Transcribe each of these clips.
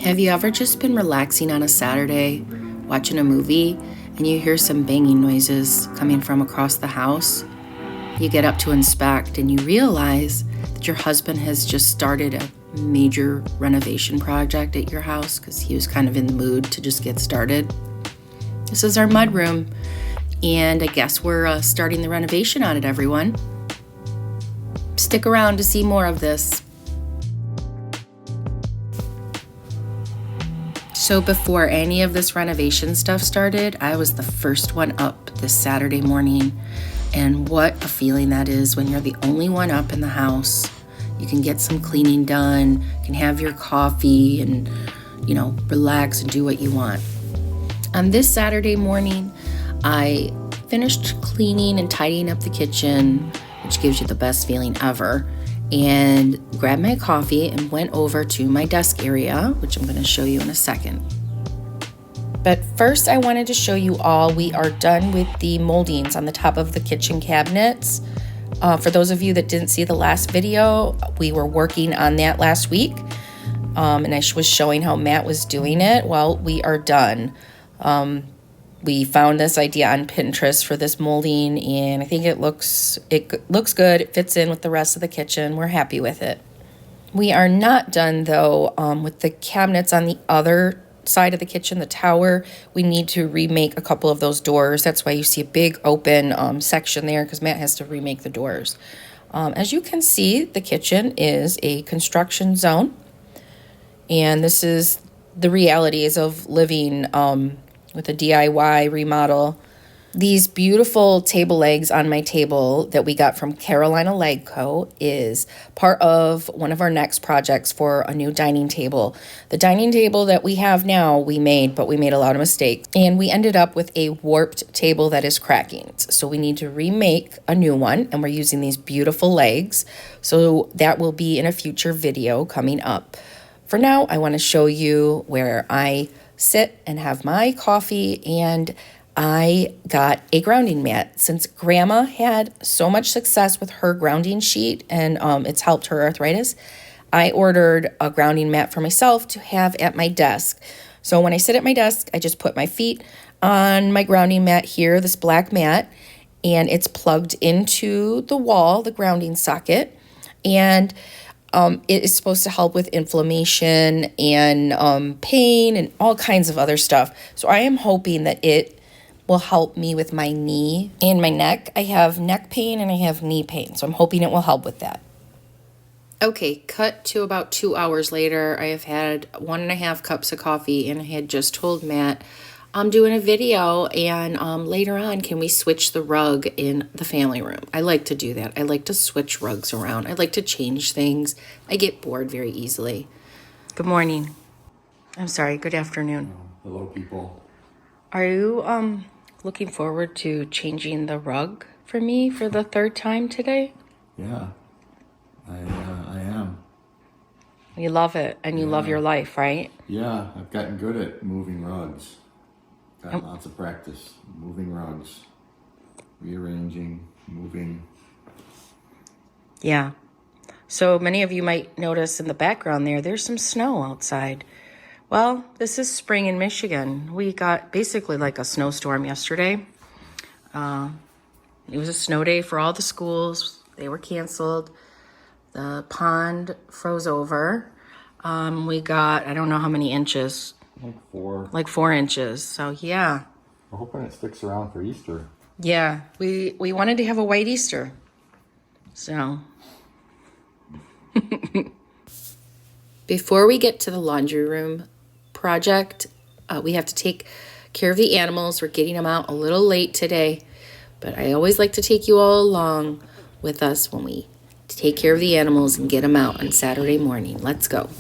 Have you ever just been relaxing on a Saturday, watching a movie, and you hear some banging noises coming from across the house? You get up to inspect and you realize that your husband has just started a major renovation project at your house because he was kind of in the mood to just get started. This is our mudroom, and I guess we're starting the renovation on it, everyone. Stick around to see more of this. So before any of this renovation stuff started, I was the first one up this Saturday morning. And what a feeling that is when you're the only one up in the house. You can get some cleaning done, you can have your coffee and, relax and do what you want. On this Saturday morning, I finished cleaning and tidying up the kitchen, which gives you the best feeling ever, and grabbed my coffee and went over to my desk area, which I'm going to show you in a second. But first, I wanted to show you all we are done with the moldings on the top of the kitchen cabinets. For those of you that didn't see the last video, we were working on that last week, and I was showing how Matt was doing it. Well, we are done. We found this idea on Pinterest for this molding, and I think it looks good. It fits in with the rest of the kitchen. We're happy with it. We are not done, though, with the cabinets on the other side of the kitchen, the tower. We need to remake a couple of those doors. That's why you see a big open section there, because Matt has to remake the doors. As you can see, the kitchen is a construction zone, and this is the realities of living with a DIY remodel. These beautiful table legs on my table that we got from Carolina Leg Co. is part of one of our next projects for a new dining table. The dining table that we have now, we made a lot of mistakes. And we ended up with a warped table that is cracking. So we need to remake a new one, and we're using these beautiful legs. So that will be in a future video coming up. For now, I want to show you where I sit and have my coffee, and I got a grounding mat. Since Grandma had so much success with her grounding sheet and it's helped her arthritis, I ordered a grounding mat for myself to have at my desk. So when I sit at my desk, I just put my feet on my grounding mat here, this black mat, and it's plugged into the wall, the grounding socket, and it is supposed to help with inflammation and pain and all kinds of other stuff. So I am hoping that it will help me with my knee and my neck. I have neck pain and I have knee pain, so I'm hoping it will help with that. Okay, cut to about 2 hours later. I have had 1.5 cups of coffee, and I had just told Matt I'm doing a video, and later on, can we switch the rug in the family room? I like to do that. I like to switch rugs around. I like to change things. I get bored very easily. Good morning. I'm sorry, good afternoon. Hello, people. Are you looking forward to changing the rug for me for the third time today? Yeah, I am. You love it, and you love your life, right? Yeah, I've gotten good at moving rugs. Got lots of practice moving rugs, rearranging, moving. Yeah. So many of you might notice in the background there's some snow outside. Well, this is spring in Michigan. We got basically like a snowstorm yesterday. It was a snow day for all the schools. They were canceled. The pond froze over. We got, I don't know how many inches. Like 4 inches. So yeah. We're hoping it sticks around for Easter. Yeah, we wanted to have a white Easter. So. Before we get to the laundry room project, we have to take care of the animals. We're getting them out a little late today, but I always like to take you all along with us when we take care of the animals and get them out on Saturday morning. Let's go.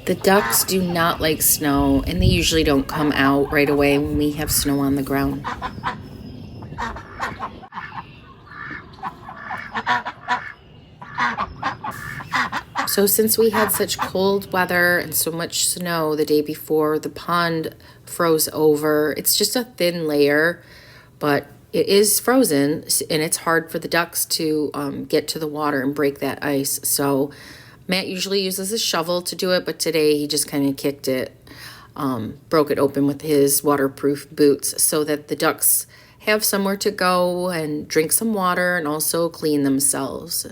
The ducks do not like snow, and they usually don't come out right away when we have snow on the ground. So since we had such cold weather and so much snow the day before, the pond froze over. It's just a thin layer, but it is frozen and it's hard for the ducks to get to the water and break that ice. So Matt usually uses a shovel to do it, but today he just kind of kicked it, broke it open with his waterproof boots so that the ducks have somewhere to go and drink some water and also clean themselves.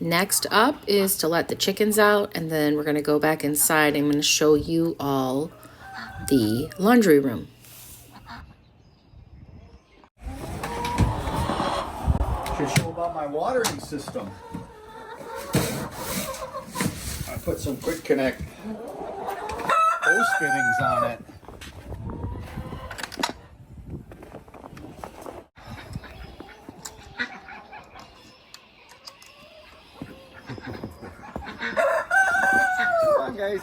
Next up is to let the chickens out, and then we're going to go back inside. I'm going to show you all the laundry room. Should show about my watering system. I put some quick connect hose fittings on it. Come on, guys.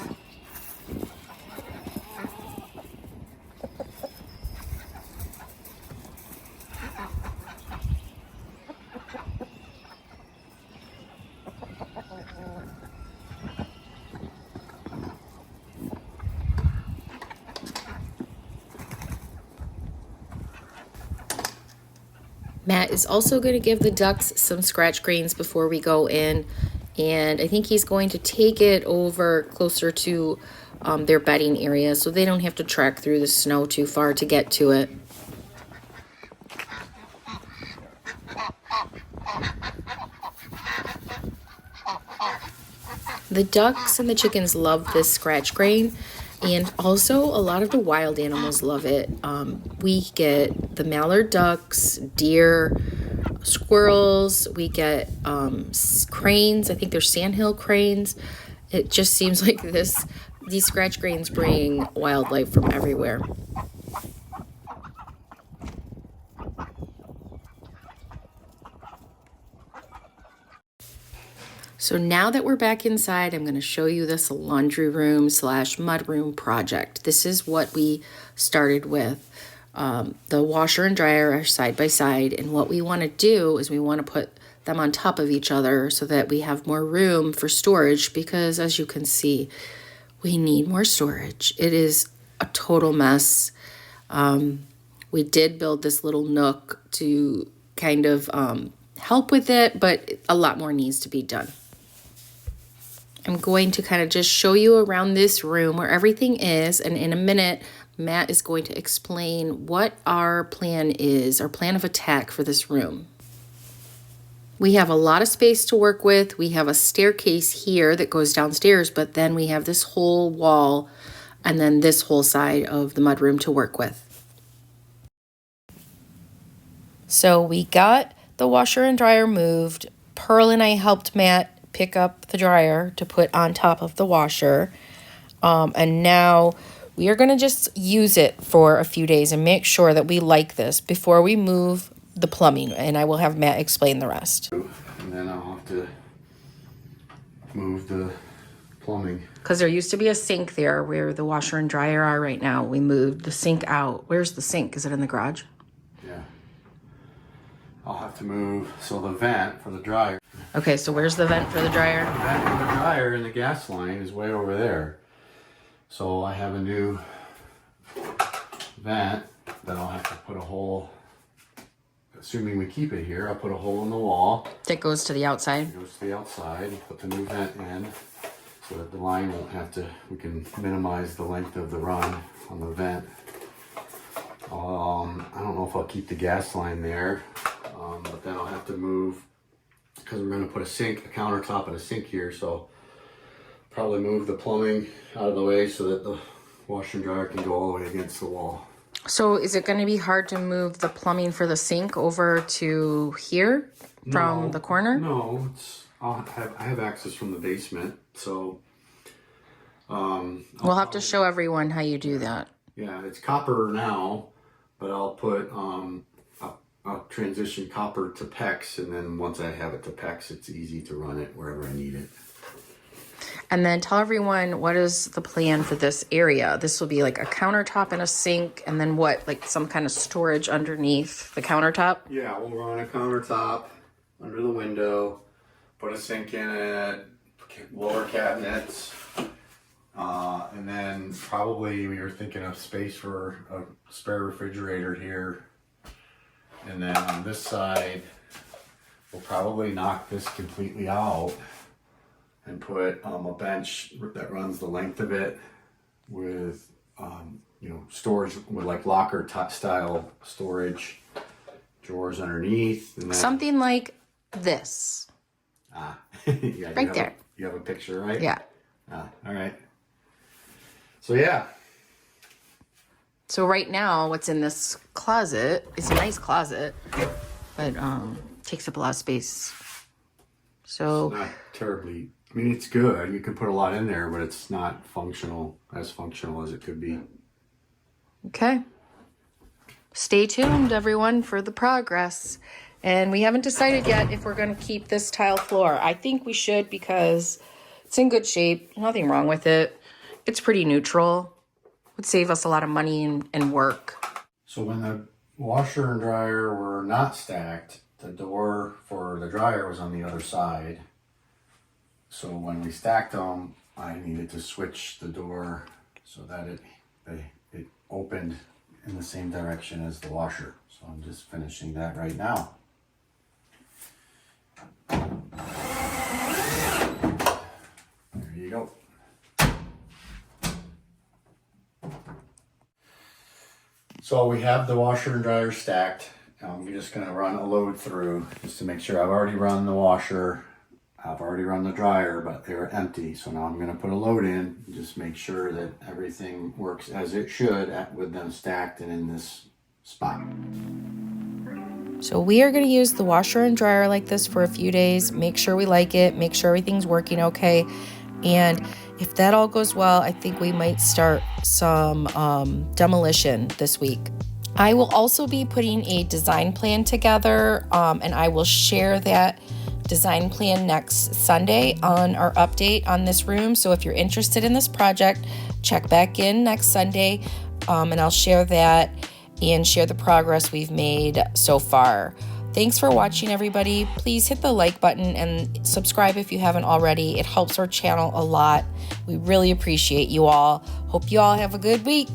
Matt is also going to give the ducks some scratch greens before we go in, and I think he's going to take it over closer to their bedding area so they don't have to trek through the snow too far to get to it. The ducks and the chickens love this scratch grain, and also a lot of the wild animals love it. We get the mallard ducks, deer, squirrels, we get cranes. I think they're sandhill cranes. It just seems like these scratch grains bring wildlife from everywhere. So now that we're back inside, I'm going to show you this laundry room / mudroom project. This is what we started with. The washer and dryer are side by side, and what we want to do is we want to put them on top of each other so that we have more room for storage, because as you can see, we need more storage. It is a total mess. We did build this little nook to kind of help with it, but a lot more needs to be done. I'm going to kind of just show you around this room where everything is, and in a minute, Matt is going to explain what our plan is, our plan of attack for this room. We have a lot of space to work with. We have a staircase here that goes downstairs, but then we have this whole wall and then this whole side of the mudroom to work with. So we got the washer and dryer moved. Pearl and I helped Matt pick up the dryer to put on top of the washer. And now we are going to just use it for a few days and make sure that we like this before we move the plumbing. And I will have Matt explain the rest. And then I'll have to move the plumbing. Because there used to be a sink there where the washer and dryer are right now. We moved the sink out. Where's the sink? Is it in the garage? Yeah. I'll have to move, so the vent for the dryer. Okay, so where's the vent for the dryer? The vent for the dryer in the gas line is way over there. So I have a new vent that I'll have to put a hole, assuming we keep it here, I'll put a hole in the wall. That goes to the outside? It goes to the outside, put the new vent in so that the line won't have to, we can minimize the length of the run on the vent. I don't know if I'll keep the gas line there, but then I'll have to move, because we're going to put a sink, a countertop and a sink here, so probably move the plumbing out of the way so that the washer and dryer can go all the way against the wall. So is it going to be hard to move the plumbing for the sink over to here from the corner? No, I have access from the basement, so we'll have to show everyone how you do that. Yeah, it's copper now, but I'll put I'll transition copper to PEX, and then once I have it to PEX, it's easy to run it wherever I need it. And then tell everyone, what is the plan for this area? This will be like a countertop and a sink, and then what, like some kind of storage underneath the countertop? Yeah, we'll run a countertop under the window, put a sink in it, lower cabinets, and then probably we were thinking of space for a spare refrigerator here. And then on this side, we'll probably knock this completely out and put a bench that runs the length of it with, storage with like locker style storage, drawers underneath. And then, Something like this. yeah, right there. You have a picture, right? Yeah. All right. So yeah. So right now, what's in this closet, it's a nice closet, but takes up a lot of space. So Not terribly, I mean, it's good. You can put a lot in there, but it's not as functional as it could be. okay. Stay tuned, everyone, for the progress. And we haven't decided yet if we're going to keep this tile floor. I think we should because it's in good shape. Nothing wrong with it. It's pretty neutral. Would save us a lot of money and work. So when the washer and dryer were not stacked, the door for the dryer was on the other side. So when we stacked them, I needed to switch the door so that it opened in the same direction as the washer. So I'm just finishing that right now. There you go. So we have the washer and dryer stacked. We're just gonna run a load through just to make sure. I've already run the washer, I've already run the dryer, but they were empty. So now I'm gonna put a load in, and just make sure that everything works as it should with them stacked and in this spot. So we are going to use the washer and dryer like this for a few days. Make sure we like it. Make sure everything's working okay. And if that all goes well, I think we might start some demolition this week. I will also be putting a design plan together, and I will share that design plan next Sunday on our update on this room. So if you're interested in this project, check back in next Sunday, and I'll share that and share the progress we've made so far. Thanks for watching, everybody. Please hit the like button and subscribe if you haven't already. It helps our channel a lot. We really appreciate you all. Hope you all have a good week.